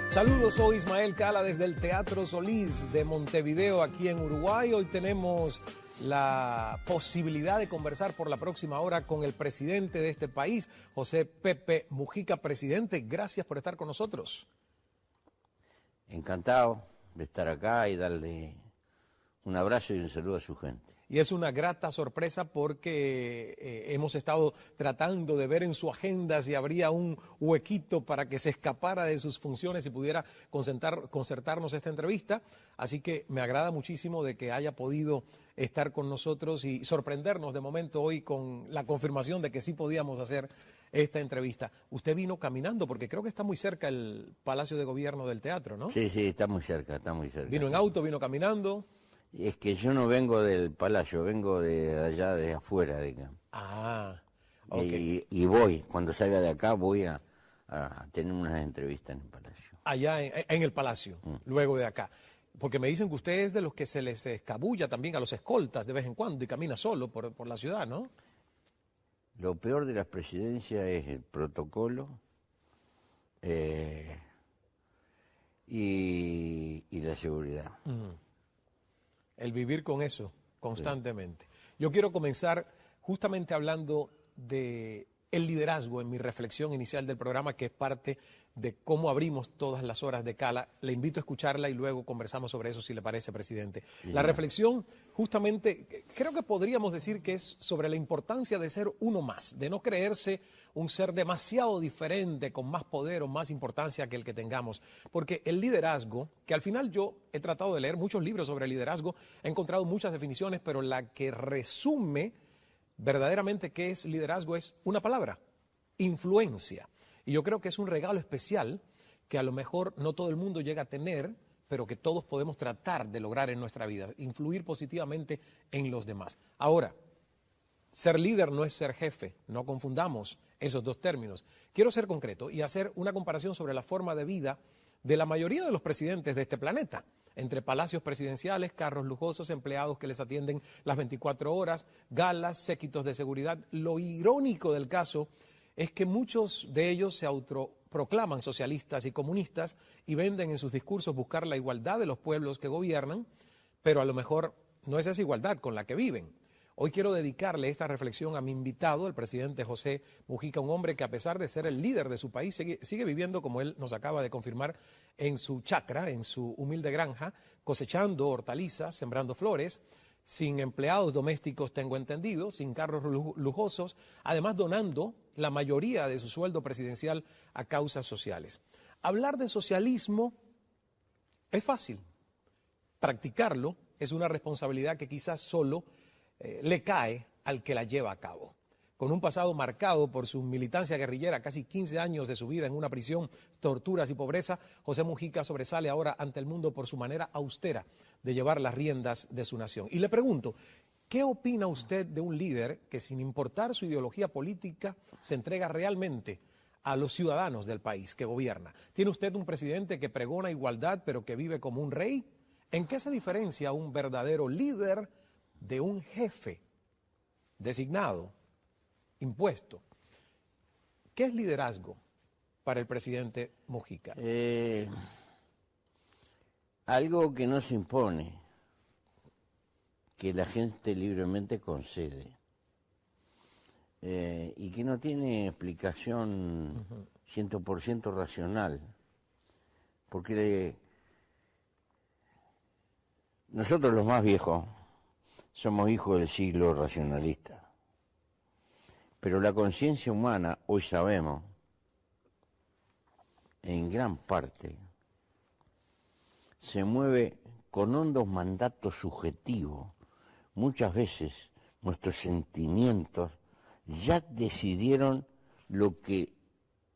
Saludos, soy Ismael Cala desde el Teatro Solís de Montevideo, aquí en Uruguay. Hoy tenemos la posibilidad de conversar por la próxima hora con el presidente de este país, José Pepe Mujica. Presidente, gracias por estar con nosotros. Encantado de estar acá y darle un abrazo y un saludo a su gente. Y es una grata sorpresa porque hemos estado tratando de ver en su agenda si habría un huequito para que se escapara de sus funciones y pudiera concertarnos esta entrevista. Así que me agrada muchísimo de que haya podido estar con nosotros y sorprendernos de momento hoy con la confirmación de que sí podíamos hacer esta entrevista. Usted vino caminando porque creo que está muy cerca el Palacio de Gobierno del Teatro, ¿no? Sí, está muy cerca, está muy cerca. Vino en auto, vino caminando. Es que yo no vengo del palacio, vengo de allá, de afuera, digamos. Ah, ok. Y voy, cuando salga de acá, voy a tener unas entrevistas en el palacio. Allá en el palacio, luego de acá. Porque me dicen que usted es de los que se les escabulla también a los escoltas de vez en cuando y camina solo por la ciudad, ¿no? Lo peor de las presidencias es el protocolo y la seguridad. El vivir con eso constantemente. Sí. Yo quiero comenzar justamente hablando de el liderazgo en mi reflexión inicial del programa, que es parte de cómo abrimos todas las horas de Cala. Le invito a escucharla y luego conversamos sobre eso, si le parece, presidente. Sí. La reflexión, justamente, creo que podríamos decir que es sobre la importancia de ser uno más, de no creerse un ser demasiado diferente, con más poder o más importancia que el que tengamos. Porque el liderazgo, que al final yo he tratado de leer muchos libros sobre el liderazgo, he encontrado muchas definiciones, pero la que resume verdaderamente qué es liderazgo es una palabra: influencia. Y yo creo que es un regalo especial que a lo mejor no todo el mundo llega a tener, pero que todos podemos tratar de lograr en nuestra vida, influir positivamente en los demás. Ahora, ser líder no es ser jefe, no confundamos esos dos términos. Quiero ser concreto y hacer una comparación sobre la forma de vida de la mayoría de los presidentes de este planeta, entre palacios presidenciales, carros lujosos, empleados que les atienden las 24 horas, galas, séquitos de seguridad. Lo irónico del caso es que muchos de ellos se autoproclaman socialistas y comunistas y venden en sus discursos buscar la igualdad de los pueblos que gobiernan, pero a lo mejor no es esa igualdad con la que viven. Hoy quiero dedicarle esta reflexión a mi invitado, el presidente José Mujica, un hombre que a pesar de ser el líder de su país, sigue viviendo, como él nos acaba de confirmar, en su chacra, en su humilde granja, cosechando hortalizas, sembrando flores, sin empleados domésticos, tengo entendido, sin carros lujosos, además donando la mayoría de su sueldo presidencial a causas sociales. Hablar de socialismo es fácil, practicarlo es una responsabilidad que quizás solo le cae al que la lleva a cabo. Con un pasado marcado por su militancia guerrillera, casi 15 años de su vida en una prisión, torturas y pobreza, José Mujica sobresale ahora ante el mundo por su manera austera de llevar las riendas de su nación. Y le pregunto, ¿qué opina usted de un líder que, sin importar su ideología política, se entrega realmente a los ciudadanos del país que gobierna? ¿Tiene usted un presidente que pregona igualdad pero que vive como un rey? ¿En qué se diferencia un verdadero líder de un jefe designado, impuesto? ¿Qué es liderazgo para el presidente Mujica? Algo que no se impone, que la gente libremente concede, y que no tiene explicación 100% racional, porque nosotros los más viejos somos hijos del siglo racionalista. Pero la conciencia humana, hoy sabemos, en gran parte, se mueve con hondos mandatos subjetivos. Muchas veces nuestros sentimientos ya decidieron lo que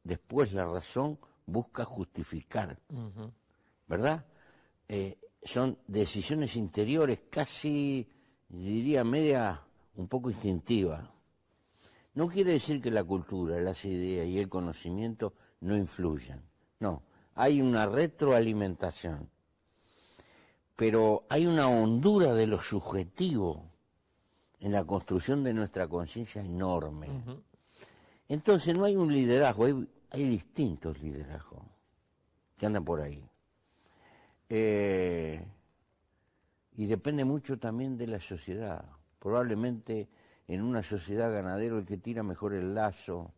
después la razón busca justificar, ¿verdad? Son decisiones interiores, casi, diría, media, un poco instintivas. No quiere decir que la cultura, las ideas y el conocimiento no influyan. No, hay una retroalimentación. Pero hay una hondura de lo subjetivo en la construcción de nuestra conciencia enorme. Entonces no hay un liderazgo, hay distintos liderazgos que andan por ahí. Y depende mucho también de la sociedad. Probablemente en una sociedad ganadera el que tira mejor el lazo,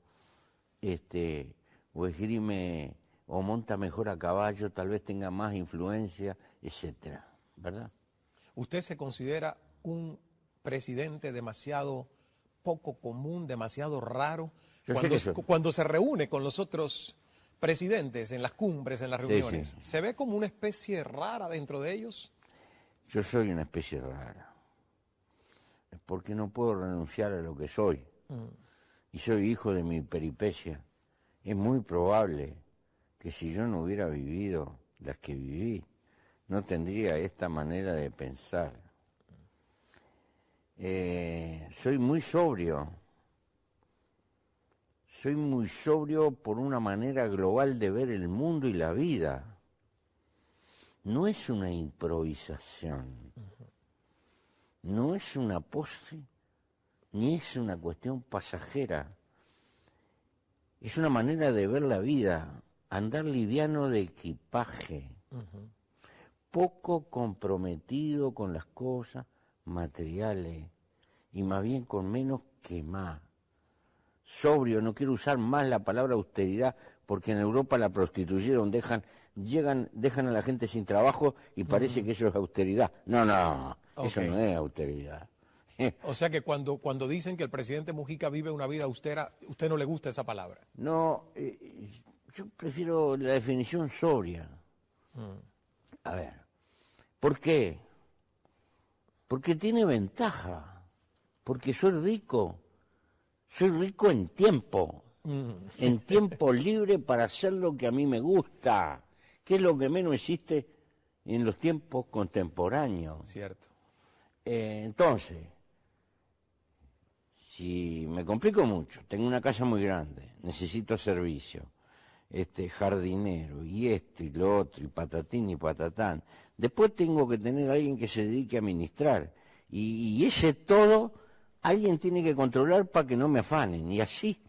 o esgrime o monta mejor a caballo, tal vez tenga más influencia, etcétera, ¿verdad? ¿Usted se considera un presidente demasiado poco común, demasiado raro? Cuando se reúne con los otros presidentes en las cumbres, en las reuniones, sí. ¿se ve como una especie rara dentro de ellos? Yo soy una especie rara, porque no puedo renunciar a lo que soy. Y soy hijo de mi peripecia. Es muy probable que si yo no hubiera vivido las que viví, no tendría esta manera de pensar. Soy muy sobrio. Soy muy sobrio por una manera global de ver el mundo y la vida. No es una improvisación, no es una pose, ni es una cuestión pasajera. Es una manera de ver la vida, andar liviano de equipaje, poco comprometido con las cosas materiales y más bien con menos que más. Sobrio, no quiero usar más la palabra austeridad porque en Europa la prostituyeron, dejan a la gente sin trabajo y parece que eso es austeridad. No, eso no es austeridad. O sea que cuando dicen que el presidente Mujica vive una vida austera, ¿usted no le gusta esa palabra? No, yo prefiero la definición sobria. A ver, ¿por qué? Porque tiene ventaja, porque soy rico en tiempo. En tiempo libre para hacer lo que a mí me gusta, que es lo que menos existe en los tiempos contemporáneos. Cierto. Entonces, si me complico mucho, tengo una casa muy grande, necesito servicio, jardinero, y esto y lo otro, y patatín y patatán, después tengo que tener a alguien que se dedique a administrar, y ese todo alguien tiene que controlar para que no me afanen, y así,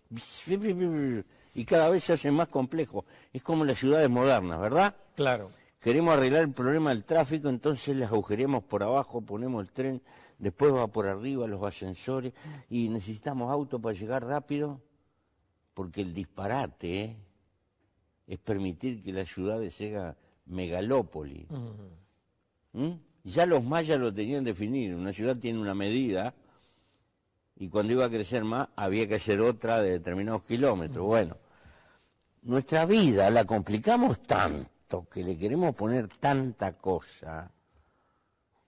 y cada vez se hace más complejo. Es como las ciudades modernas, ¿verdad? Claro. Queremos arreglar el problema del tráfico, entonces las agujereamos por abajo, ponemos el tren, después va por arriba los ascensores, y necesitamos auto para llegar rápido, porque el disparate es permitir que la ciudad se haga megalópoli. Ya los mayas lo tenían definido, una ciudad tiene una medida, y cuando iba a crecer más había que hacer otra de determinados kilómetros. Bueno, nuestra vida la complicamos tanto, que le queremos poner tanta cosa,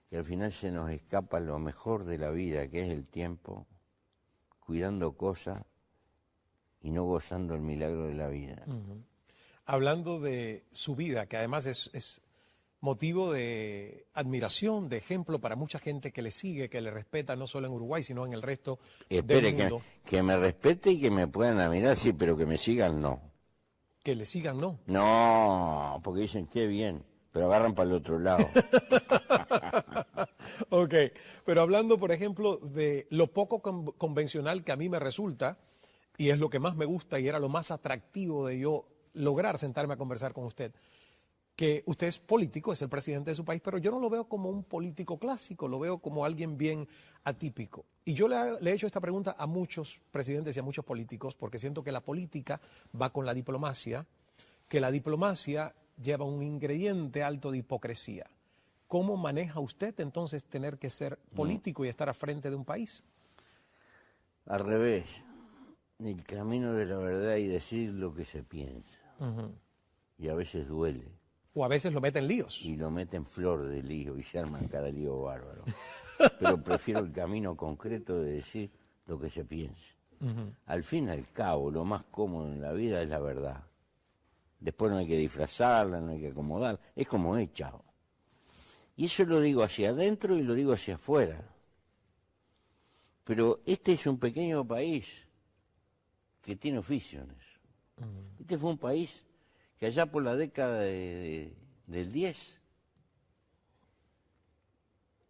que al final se nos escapa lo mejor de la vida, que es el tiempo, cuidando cosas y no gozando el milagro de la vida. Hablando de su vida, que además es motivo de admiración, de ejemplo para mucha gente que le sigue, que le respeta, no solo en Uruguay, sino en el resto del mundo. Que me respete y que me puedan admirar, sí, pero que me sigan, no. Que le sigan, no. No, porque dicen, qué bien, pero agarran para el otro lado. Ok, pero hablando, por ejemplo, de lo poco convencional que a mí me resulta, y es lo que más me gusta y era lo más atractivo de yo lograr sentarme a conversar con usted, que usted es político, es el presidente de su país, pero yo no lo veo como un político clásico, lo veo como alguien bien atípico. Y yo le he hecho esta pregunta a muchos presidentes y a muchos políticos, porque siento que la política va con la diplomacia, que la diplomacia lleva un ingrediente alto de hipocresía. ¿Cómo maneja usted entonces tener que ser político y estar al frente de un país? Al revés, el camino de la verdad y decir lo que se piensa. Y a veces duele. O a veces lo meten líos. Y lo meten flor de lío y se arman cada lío bárbaro. Pero prefiero el camino concreto de decir lo que se piensa. Al fin y al cabo, lo más cómodo en la vida es la verdad. Después no hay que disfrazarla, no hay que acomodarla. Es como es, chao. Y eso lo digo hacia adentro y lo digo hacia afuera. Pero este es un pequeño país que tiene oficio en eso. Este fue un país que allá por la década del 10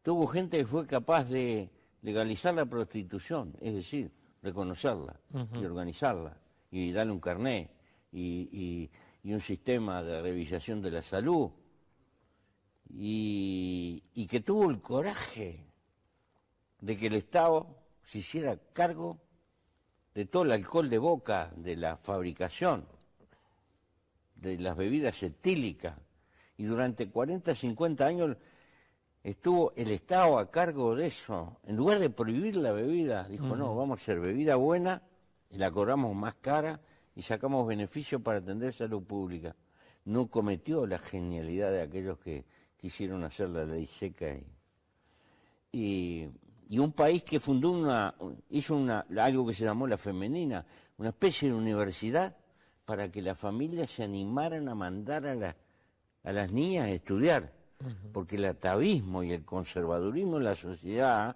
tuvo gente que fue capaz de legalizar la prostitución, es decir, reconocerla y organizarla y darle un carné y un sistema de revisación de la salud y que tuvo el coraje de que el Estado se hiciera cargo de todo el alcohol de boca, de la fabricación, de las bebidas etílicas, y durante 40, 50 años estuvo el Estado a cargo de eso. En lugar de prohibir la bebida, dijo, no, vamos a hacer bebida buena, y la cobramos más cara, y sacamos beneficios para atender salud pública. No cometió la genialidad de aquellos que quisieron hacer la ley seca. Y un país que fundó hizo algo que se llamó la femenina, una especie de universidad para que las familias se animaran a mandar a las niñas a estudiar, porque el atavismo y el conservadurismo en la sociedad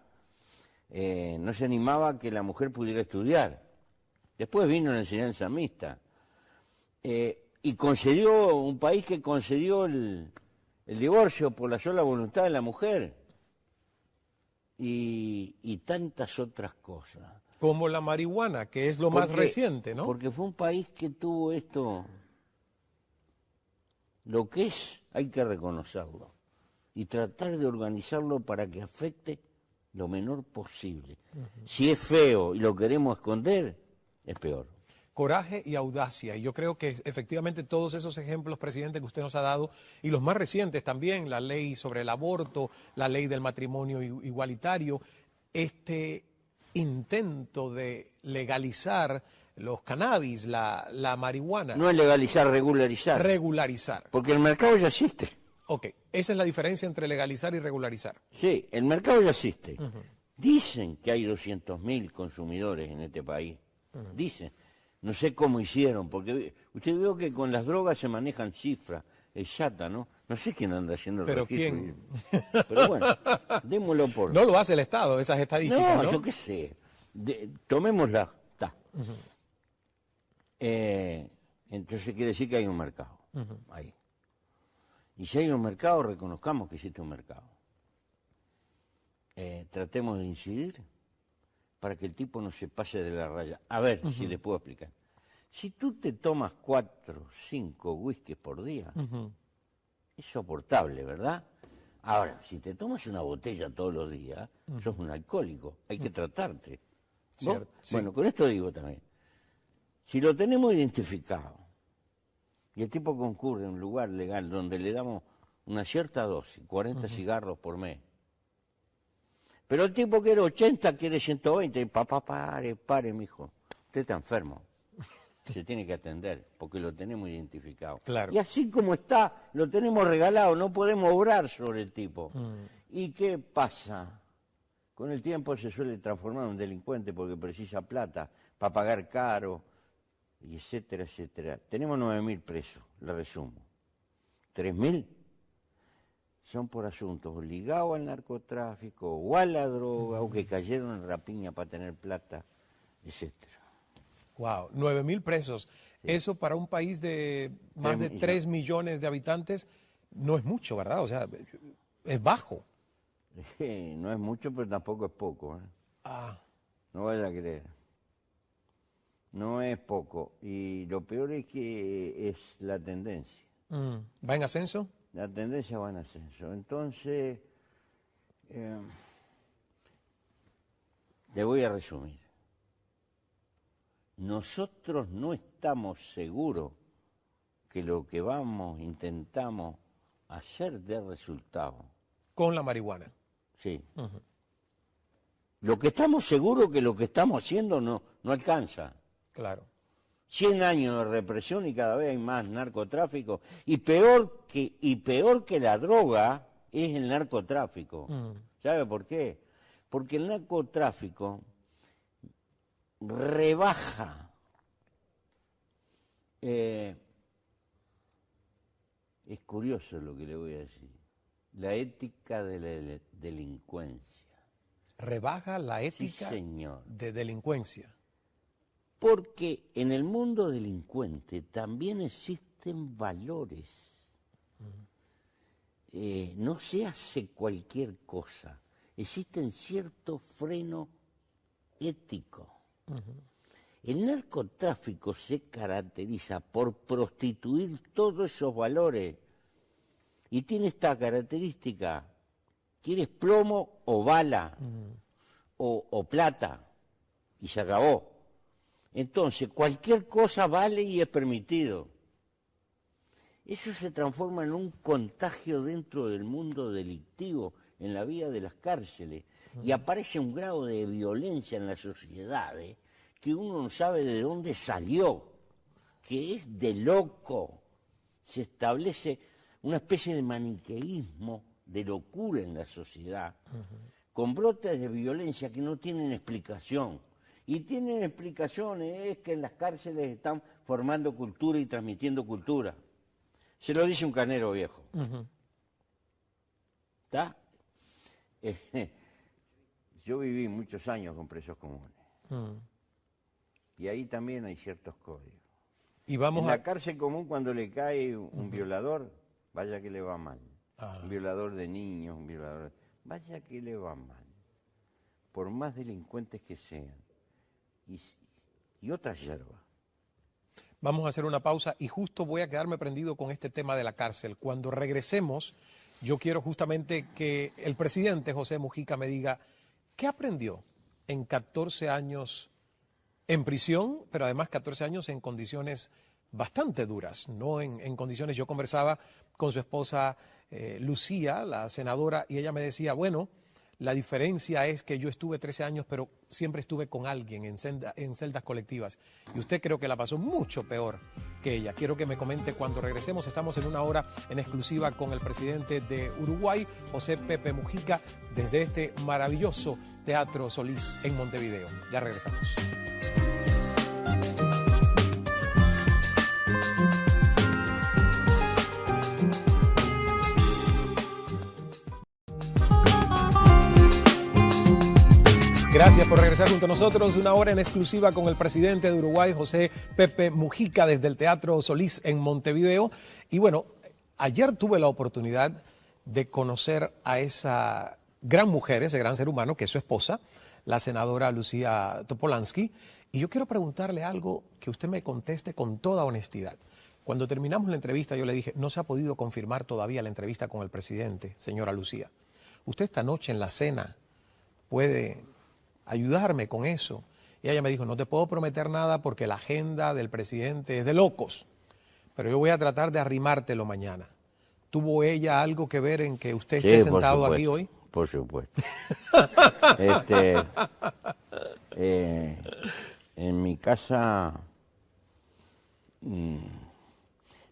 no se animaba a que la mujer pudiera estudiar. Después vino la enseñanza mixta, y concedió, un país que concedió el divorcio por la sola voluntad de la mujer, y tantas otras cosas. Como la marihuana, que es lo más reciente, ¿no? Porque fue un país que tuvo esto. Lo que es, hay que reconocerlo y tratar de organizarlo para que afecte lo menor posible. Si es feo y lo queremos esconder, es peor. Coraje y audacia. Y yo creo que efectivamente todos esos ejemplos, presidente, que usted nos ha dado, y los más recientes también, la ley sobre el aborto, la ley del matrimonio igualitario, este intento de legalizar los cannabis, la marihuana. No es legalizar, regularizar. Regularizar. Porque el mercado ya existe. Ok, esa es la diferencia entre legalizar y regularizar. Sí, el mercado ya existe. Dicen que hay 200.000 consumidores en este país. Dicen. No sé cómo hicieron, porque usted vio que con las drogas se manejan cifras exactas, ¿no? No sé quién anda haciendo el ¿Pero registro. quién? Pero bueno, démoslo por... No lo hace el Estado, esas estadísticas, ¿no? Yo qué sé. Tomémosla. Entonces quiere decir que hay un mercado. Ahí. Y si hay un mercado, reconozcamos que existe un mercado. Tratemos de incidir para que el tipo no se pase de la raya. A ver si les puedo explicar. Si tú te tomas 4, 5 whiskies por día, es soportable, ¿verdad? Ahora, si te tomas una botella todos los días, sos un alcohólico, hay que tratarte. Cierto, sí. Bueno, con esto digo también, si lo tenemos identificado y el tipo concurre a un lugar legal donde le damos una cierta dosis, 40 cigarros por mes, pero el tipo quiere 80, quiere 120, papá, pare, mijo, usted está enfermo, se tiene que atender, porque lo tenemos identificado. Claro. Y así como está, lo tenemos regalado, no podemos obrar sobre el tipo. ¿Y qué pasa? Con el tiempo se suele transformar en un delincuente porque precisa plata para pagar caro, y etcétera, etcétera. Tenemos 9.000 presos, le resumo. 3.000 son por asuntos ligados al narcotráfico o a la droga o que cayeron en rapiña para tener plata, etcétera. Wow, 9.000 presos. Sí. Eso para un país de más de 3 millones de habitantes no es mucho, ¿verdad? O sea, es bajo. No es mucho, pero tampoco es poco. No vaya a creer. No es poco. Y lo peor es que es la tendencia. ¿Va en ascenso? La tendencia va en ascenso. Entonces, le voy a resumir. Nosotros no estamos seguros que lo que intentamos hacer dé resultado. Con la marihuana. Sí. Lo que estamos seguros que lo que estamos haciendo no alcanza. Claro. 100 años de represión y cada vez hay más narcotráfico. Y peor que la droga es el narcotráfico. ¿Sabe por qué? Porque el narcotráfico rebaja es curioso lo que le voy a decir, la ética de la delincuencia. ¿Rebaja la ética de delincuencia? Porque en el mundo delincuente también existen valores. No se hace cualquier cosa. Existen ciertos frenos éticos. El narcotráfico se caracteriza por prostituir todos esos valores y tiene esta característica: ¿quieres plomo o bala o plata? Y se acabó. Entonces, cualquier cosa vale y es permitido. Eso se transforma en un contagio dentro del mundo delictivo, en la vida de las cárceles, y aparece un grado de violencia en la sociedad, que uno no sabe de dónde salió, que es de loco. Se establece una especie de maniqueísmo, de locura en la sociedad, con brotes de violencia que no tienen explicación. Y tienen explicaciones, es que en las cárceles están formando cultura y transmitiendo cultura. Se lo dice un canero viejo. ¿Está? Yo viví muchos años con presos comunes. Y ahí también hay ciertos códigos. Y vamos en la cárcel común, cuando le cae un violador, vaya que le va mal. Un violador de niños, un violador... Vaya que le va mal. Por más delincuentes que sean. Y otras hierbas. Vamos a hacer una pausa y justo voy a quedarme prendido con este tema de la cárcel. Cuando regresemos, yo quiero justamente que el presidente José Mujica me diga qué aprendió en 14 años en prisión, pero además 14 años en condiciones bastante duras, no en condiciones... Yo conversaba con su esposa Lucía, la senadora, y ella me decía, bueno, la diferencia es que yo estuve 13 años, pero siempre estuve con alguien en celdas colectivas. Y usted creo que la pasó mucho peor que ella. Quiero que me comente cuando regresemos. Estamos en una hora en exclusiva con el presidente de Uruguay, José Pepe Mujica, desde este maravilloso Teatro Solís en Montevideo. Ya regresamos. Gracias por regresar junto a nosotros. Una hora en exclusiva con el presidente de Uruguay, José Pepe Mujica, desde el Teatro Solís en Montevideo. Y bueno, ayer tuve la oportunidad de conocer a esa gran mujer, ese gran ser humano, que es su esposa, la senadora Lucía Topolansky. Y yo quiero preguntarle algo que usted me conteste con toda honestidad. Cuando terminamos la entrevista, yo le dije, no se ha podido confirmar todavía la entrevista con el presidente, señora Lucía. Usted esta noche en la cena puede ayudarme con eso. Y ella me dijo, no te puedo prometer nada porque la agenda del presidente es de locos, pero yo voy a tratar de arrimártelo mañana. ¿Tuvo ella algo que ver en que usted esté sentado aquí hoy? Por supuesto. En mi casa,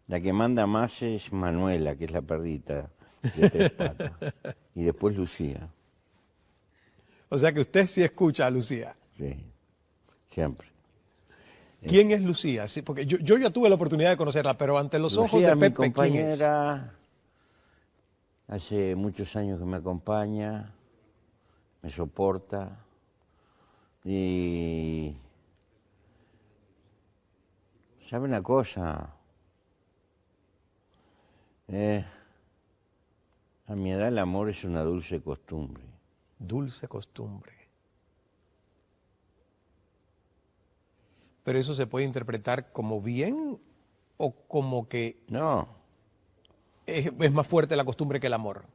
la que manda más es Manuela, que es la perrita de 3 patas, y después Lucía. O sea que usted sí escucha a Lucía. Sí, siempre. ¿Quién es Lucía? Sí, porque yo ya tuve la oportunidad de conocerla, pero ante los ojos de Pepe, mi compañera, hace muchos años que me acompaña, me soporta y... ¿Sabe una cosa? A mi edad el amor es una dulce costumbre. Dulce costumbre. Pero eso se puede interpretar como bien o como que... No. Es más fuerte la costumbre que el amor.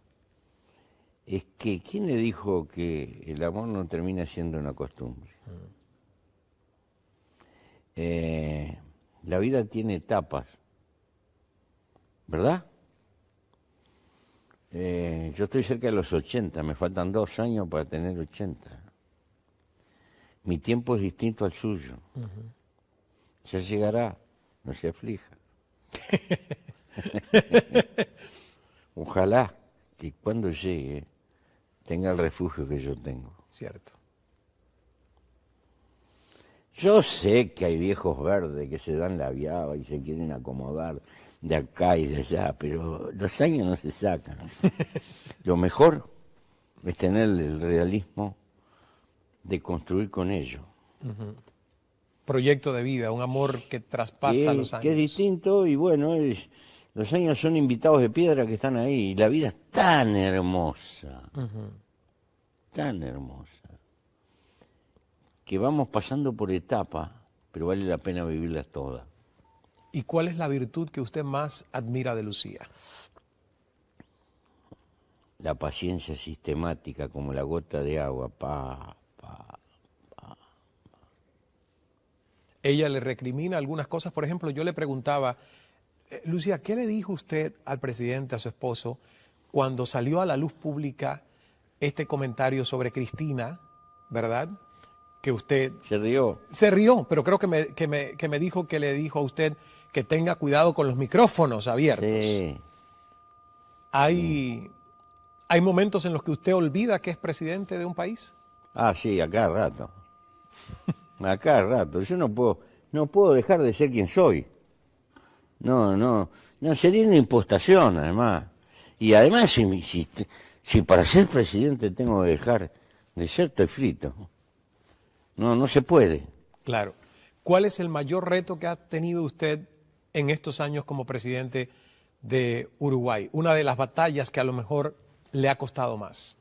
Es que, ¿quién le dijo que el amor no termina siendo una costumbre? La vida tiene etapas, ¿verdad? Yo estoy cerca de los 80, me faltan 2 años para tener 80. Mi tiempo es distinto al suyo. Ya llegará, no se aflija. Ojalá que cuando llegue tenga el refugio que yo tengo. Cierto. Yo sé que hay viejos verdes que se dan la viaba y se quieren acomodar de acá y de allá, pero los años no se sacan. Lo mejor es tener el realismo de construir con ellos. Proyecto de vida, un amor que traspasa los años. Que es distinto y bueno, los años son invitados de piedra que están ahí y la vida es tan hermosa, tan hermosa, que vamos pasando por etapas, pero vale la pena vivirlas todas. ¿Y cuál es la virtud que usted más admira de Lucía? La paciencia sistemática como la gota de agua, Ella le recrimina algunas cosas. Por ejemplo, yo le preguntaba, Lucía, ¿qué le dijo usted al presidente, a su esposo, cuando salió a la luz pública este comentario sobre Cristina, ¿verdad? Que usted... Se rió. Se rió, pero creo que me dijo que le dijo a usted que tenga cuidado con los micrófonos abiertos. Sí. ¿Hay momentos en los que usted olvida que es presidente de un país? Ah, sí, a cada rato. A cada rato. Yo no puedo dejar de ser quien soy. No, sería una impostación, además. Y además, si para ser presidente tengo que dejar de ser, estoy frito. No se puede. Claro. ¿Cuál es el mayor reto que ha tenido usted en estos años como presidente de Uruguay? Una de las batallas que a lo mejor le ha costado más.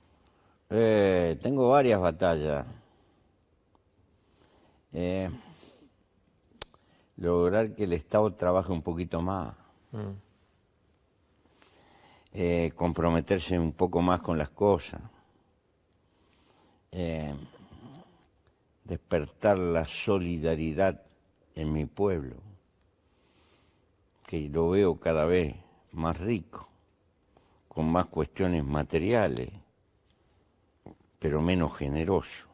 Tengo varias batallas. Lograr que el Estado trabaje un poquito más. Comprometerse un poco más con las cosas. Despertar la solidaridad en mi pueblo, que lo veo cada vez más rico, con más cuestiones materiales, pero menos generoso.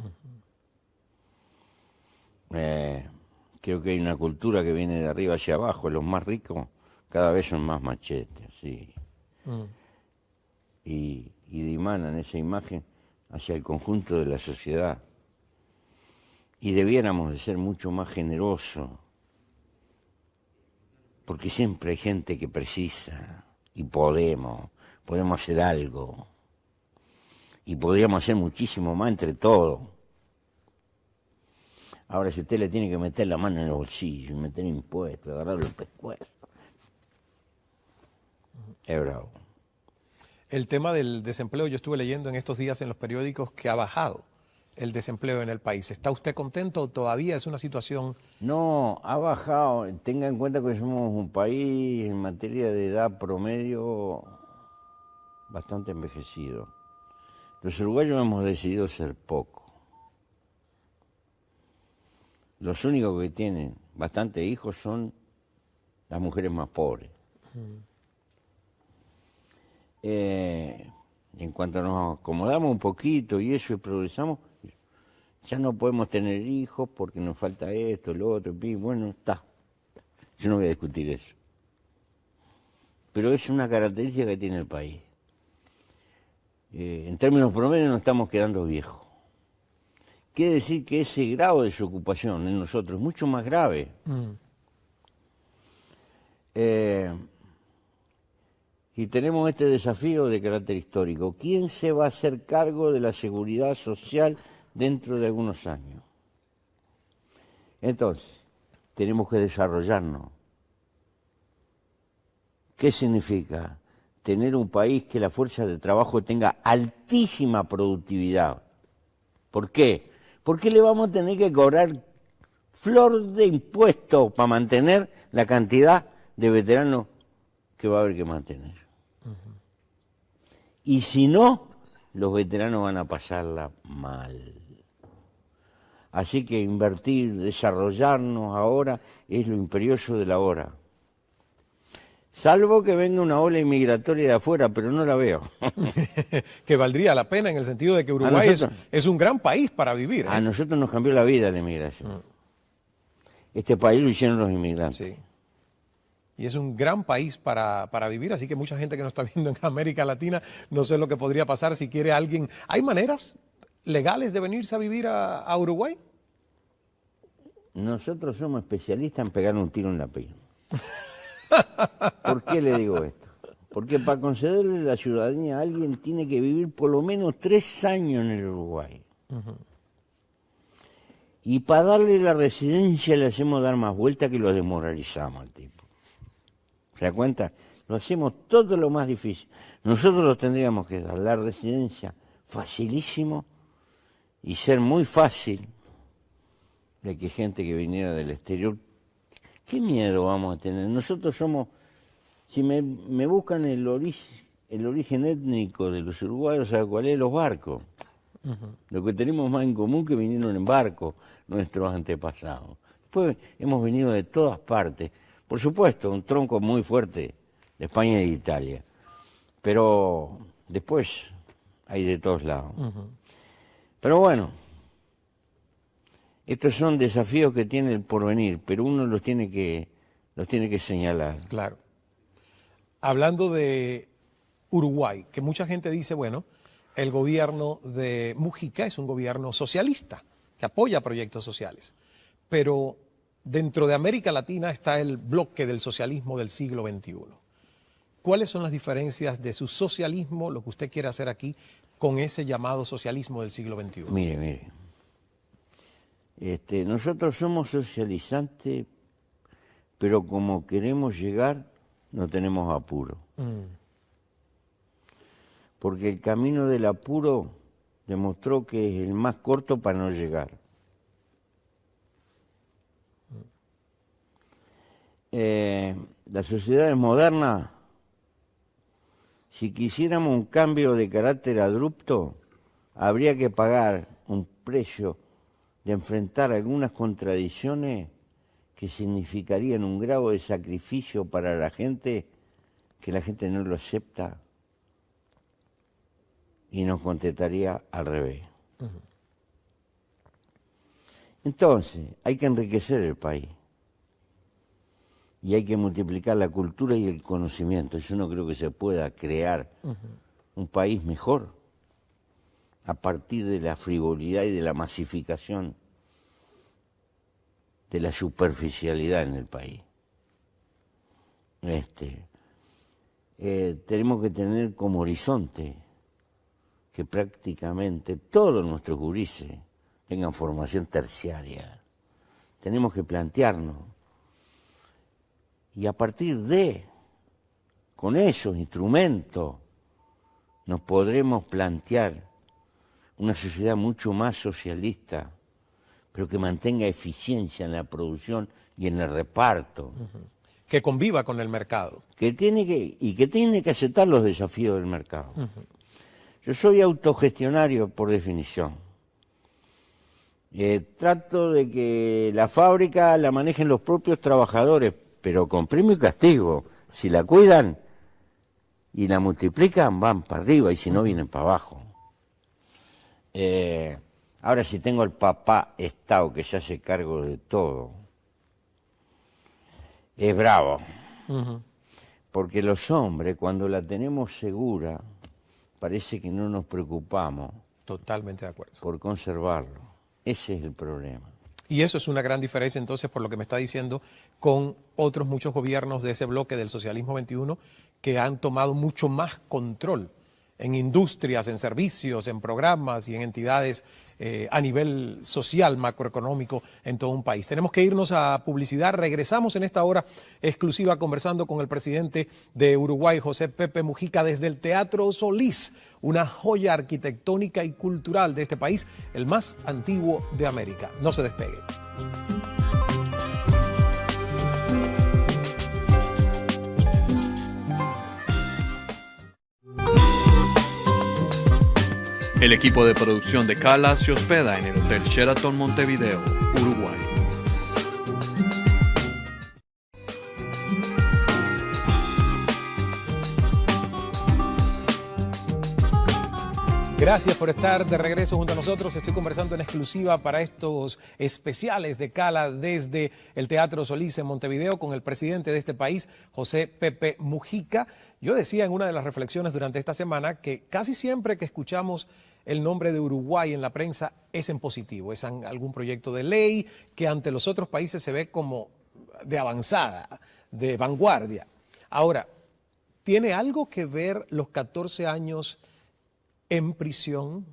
Creo que hay una cultura que viene de arriba hacia abajo, los más ricos cada vez son más machetes, sí. Y dimanan esa imagen hacia el conjunto de la sociedad. Y debiéramos de ser mucho más generosos, porque siempre hay gente que precisa, y podemos hacer algo, y podríamos hacer muchísimo más entre todos. Ahora, si usted le tiene que meter la mano en el bolsillo, y meter impuestos, agarrar los pescuezos, es bravo. El tema del desempleo, yo estuve leyendo en estos días en los periódicos que ha bajado el desempleo en el país. ¿Está usted contento o todavía es una situación...? No, ha bajado. Tenga en cuenta que somos un país en materia de edad promedio bastante envejecido. Los uruguayos hemos decidido ser pocos. Los únicos que tienen bastantes hijos son las mujeres más pobres. En cuanto nos acomodamos un poquito y eso y progresamos, ya no podemos tener hijos porque nos falta esto, lo otro, y bueno, está. Yo no voy a discutir eso. Pero es una característica que tiene el país. En términos promedio nos estamos quedando viejos. Quiere decir que ese grado de desocupación en nosotros es mucho más grave. Y tenemos este desafío de carácter histórico. ¿Quién se va a hacer cargo de la seguridad social dentro de algunos años? Entonces, tenemos que desarrollarnos. ¿Qué significa? Tener un país que la fuerza de trabajo tenga altísima productividad. ¿Por qué? Porque le vamos a tener que cobrar flor de impuestos para mantener la cantidad de veteranos que va a haber que mantener. Y si no, los veteranos van a pasarla mal. Así que invertir, desarrollarnos ahora es lo imperioso de la hora. Salvo que venga una ola inmigratoria de afuera, pero no la veo. Que valdría la pena en el sentido de que Uruguay es un gran país para vivir. A nosotros nos cambió la vida la inmigración. Este país lo hicieron los inmigrantes. Sí. Y es un gran país para vivir, así que mucha gente que nos está viendo en América Latina, no sé lo que podría pasar si quiere alguien. ¿Hay maneras legales de venirse a vivir a Uruguay? Nosotros somos especialistas en pegar un tiro en la pierna. ¿Por qué le digo esto? Porque para concederle la ciudadanía a alguien tiene que vivir por lo menos 3 años en el Uruguay. Y para darle la residencia le hacemos dar más vuelta que lo desmoralizamos al tipo. ¿Se da cuenta? Lo hacemos todo lo más difícil. Nosotros lo tendríamos que dar la residencia facilísimo y ser muy fácil de que gente que viniera del exterior, ¿qué miedo vamos a tener? Nosotros somos, si me buscan el origen étnico de los uruguayos, ¿sabe cuál es? Los barcos. Lo que tenemos más en común que vinieron en barco nuestros antepasados. Después hemos venido de todas partes. Por supuesto, un tronco muy fuerte de España y de Italia. Pero después hay de todos lados. Pero bueno, estos son desafíos que tiene el porvenir, pero uno los tiene que señalar. Claro. Hablando de Uruguay, que mucha gente dice, bueno, el gobierno de Mujica es un gobierno socialista, que apoya proyectos sociales. Pero dentro de América Latina está el bloque del socialismo del siglo XXI. ¿Cuáles son las diferencias de su socialismo, lo que usted quiere hacer aquí, con ese llamado socialismo del siglo XXI? Mire. Nosotros somos socializantes, pero como queremos llegar, no tenemos apuro. Porque el camino del apuro demostró que es el más corto para no llegar. Las sociedades modernas, si quisiéramos un cambio de carácter abrupto, habría que pagar un precio de enfrentar algunas contradicciones que significarían un grado de sacrificio para la gente que la gente no lo acepta y nos contestaría al revés. Entonces, hay que enriquecer el país y hay que multiplicar la cultura y el conocimiento. Yo no creo que se pueda crear un país mejor a partir de la frivolidad y de la masificación, de la superficialidad en el país. Tenemos que tener como horizonte que prácticamente todos nuestros gurises tengan formación terciaria. Tenemos que plantearnos, y a partir con esos instrumentos, nos podremos plantear una sociedad mucho más socialista, pero que mantenga eficiencia en la producción y en el reparto. Que conviva con el mercado. Que tiene que aceptar los desafíos del mercado. Yo soy autogestionario por definición. Trato de que la fábrica la manejen los propios trabajadores, pero con premio y castigo. Si la cuidan y la multiplican, van para arriba, y si no, vienen para abajo. Ahora, si tengo el papá Estado que se hace cargo de todo, es bravo. Porque los hombres, cuando la tenemos segura, parece que no nos preocupamos. Totalmente de acuerdo. Por conservarlo. Ese es el problema. Y eso es una gran diferencia, entonces, por lo que me está diciendo, con otros muchos gobiernos de ese bloque del socialismo 21 que han tomado mucho más control en industrias, en servicios, en programas y en entidades a nivel social, macroeconómico en todo un país. Tenemos que irnos a publicidad. Regresamos en esta hora exclusiva conversando con el presidente de Uruguay, José Pepe Mujica, desde el Teatro Solís, una joya arquitectónica y cultural de este país, el más antiguo de América. No se despegue. El equipo de producción de Cala se hospeda en el Hotel Sheraton Montevideo, Uruguay. Gracias por estar de regreso junto a nosotros. Estoy conversando en exclusiva para estos especiales de Cala desde el Teatro Solís en Montevideo con el presidente de este país, José Pepe Mujica. Yo decía en una de las reflexiones durante esta semana que casi siempre que escuchamos el nombre de Uruguay en la prensa es en positivo, es en algún proyecto de ley que ante los otros países se ve como de avanzada, de vanguardia. Ahora, ¿tiene algo que ver los 14 años en prisión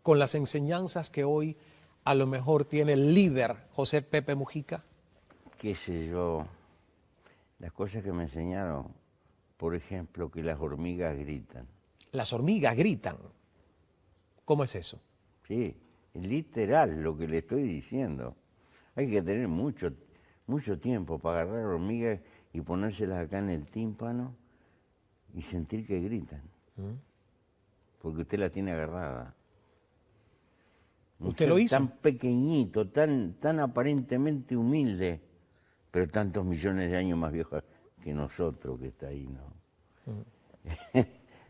con las enseñanzas que hoy a lo mejor tiene el líder José Pepe Mujica? Qué sé yo, las cosas que me enseñaron, por ejemplo, que las hormigas gritan. Las hormigas gritan. ¿Cómo es eso? Sí, es literal lo que le estoy diciendo. Hay que tener mucho tiempo para agarrar hormigas y ponérselas acá en el tímpano y sentir que gritan. Porque usted la tiene agarrada. ¿Usted lo hizo? Tan pequeñito, tan aparentemente humilde, pero tantos millones de años más viejo que nosotros que está ahí, ¿no?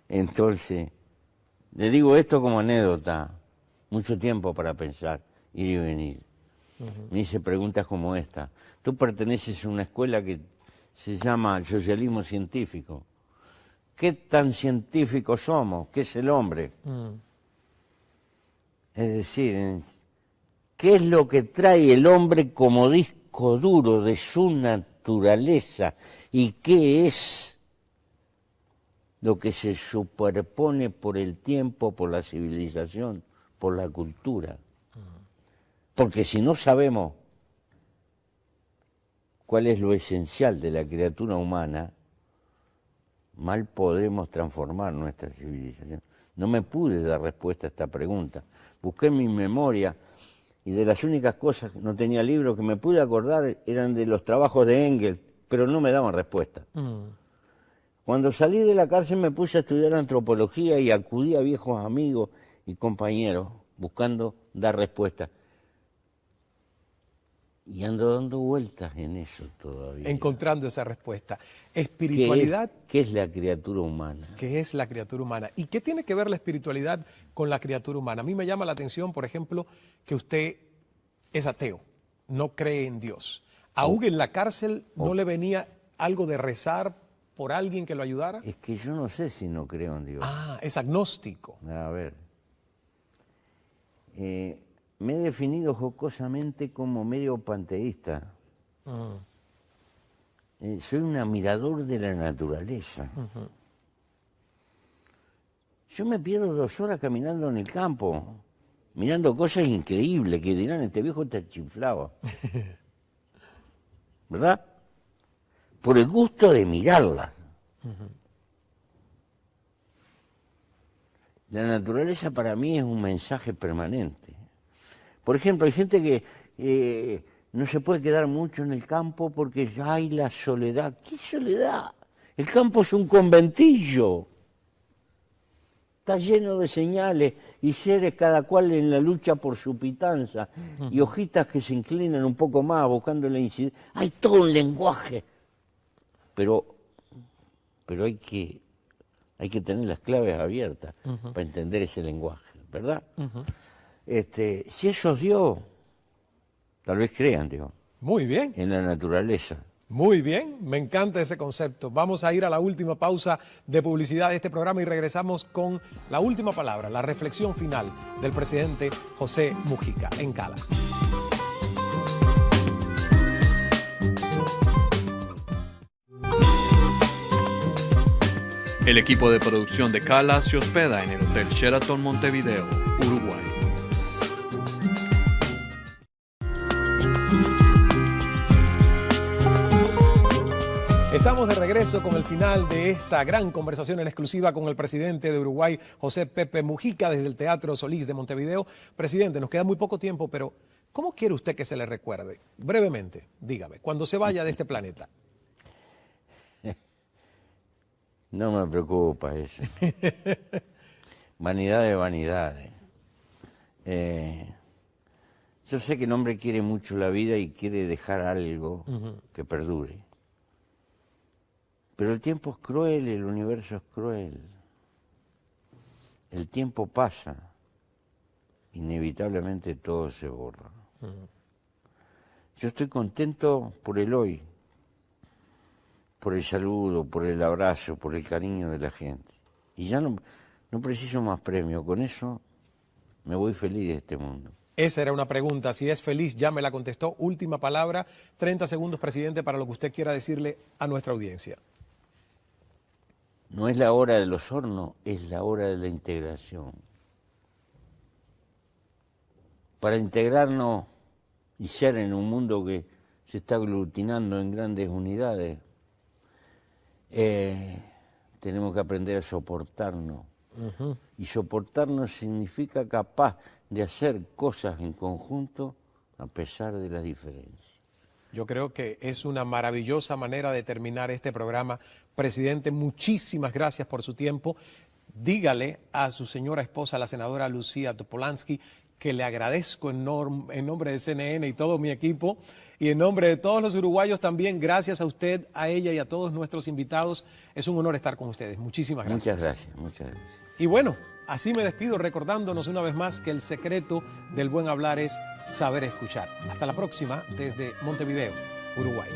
Entonces, le digo esto como anécdota, mucho tiempo para pensar, ir y venir. Me hice preguntas como esta. Tú perteneces a una escuela que se llama socialismo científico. ¿Qué tan científicos somos? ¿Qué es el hombre? Es decir, ¿qué es lo que trae el hombre como disco duro de su naturaleza? ¿Y qué es lo que se superpone por el tiempo, por la civilización, por la cultura? Porque si no sabemos cuál es lo esencial de la criatura humana, mal podremos transformar nuestra civilización. No me pude dar respuesta a esta pregunta. Busqué en mi memoria y de las únicas cosas, no tenía libros que me pude acordar, eran de los trabajos de Engels, pero no me daban respuesta. Cuando salí de la cárcel me puse a estudiar antropología y acudí a viejos amigos y compañeros buscando dar respuesta. Y ando dando vueltas en eso todavía. Encontrando esa respuesta. Espiritualidad. ¿Qué es la criatura humana? ¿Qué es la criatura humana? ¿Y qué tiene que ver la espiritualidad con la criatura humana? A mí me llama la atención, por ejemplo, que usted es ateo, no cree en Dios. ¿Aún en la cárcel no le venía algo de rezar por alguien que lo ayudara? Es que yo no sé si no creo en Dios. Ah, es agnóstico. A ver. Me he definido jocosamente como medio panteísta. Soy un admirador de la naturaleza. Yo me pierdo 2 horas caminando en el campo, mirando cosas increíbles que dirán, este viejo está chiflado. ¿Verdad? Por el gusto de mirarlas. La naturaleza para mí es un mensaje permanente. Por ejemplo, hay gente que no se puede quedar mucho en el campo porque ya hay la soledad. ¿Qué soledad? El campo es un conventillo. Está lleno de señales y seres cada cual en la lucha por su pitanza y hojitas que se inclinan un poco más buscando la incidencia. Hay todo un lenguaje. Pero hay que tener las claves abiertas para entender ese lenguaje, ¿verdad? Si eso es Dios, tal vez crean Dios. Muy bien. En la naturaleza. Muy bien, me encanta ese concepto. Vamos a ir a la última pausa de publicidad de este programa y regresamos con la última palabra, la reflexión final del presidente José Mujica en Cala. El equipo de producción de Cala se hospeda en el Hotel Sheraton Montevideo, Uruguay. Estamos de regreso con el final de esta gran conversación en exclusiva con el presidente de Uruguay, José Pepe Mujica, desde el Teatro Solís de Montevideo. Presidente, nos queda muy poco tiempo, pero ¿cómo quiere usted que se le recuerde? Brevemente, dígame, cuando se vaya de este planeta. No me preocupa eso. Vanidad de vanidades. Yo sé que el hombre quiere mucho la vida y quiere dejar algo que perdure. Pero el tiempo es cruel, el universo es cruel. El tiempo pasa, inevitablemente todo se borra. Yo estoy contento por el hoy, por el saludo, por el abrazo, por el cariño de la gente. Y ya no preciso más premio, con eso me voy feliz de este mundo. Esa era una pregunta, si es feliz, ya me la contestó. Última palabra, 30 segundos, presidente, para lo que usted quiera decirle a nuestra audiencia. No es la hora de los hornos, es la hora de la integración. Para integrarnos y ser en un mundo que se está aglutinando en grandes unidades, tenemos que aprender a soportarnos. Y soportarnos significa capaz de hacer cosas en conjunto a pesar de las diferencias. Yo creo que es una maravillosa manera de terminar este programa. Presidente, muchísimas gracias por su tiempo. Dígale a su señora esposa, la senadora Lucía Topolansky, que le agradezco en nombre de CNN y todo mi equipo y en nombre de todos los uruguayos también. Gracias a usted, a ella y a todos nuestros invitados. Es un honor estar con ustedes. Muchísimas gracias. Muchas gracias, muchas gracias. Y bueno, así me despido recordándonos una vez más que el secreto del buen hablar es saber escuchar. Hasta la próxima desde Montevideo, Uruguay.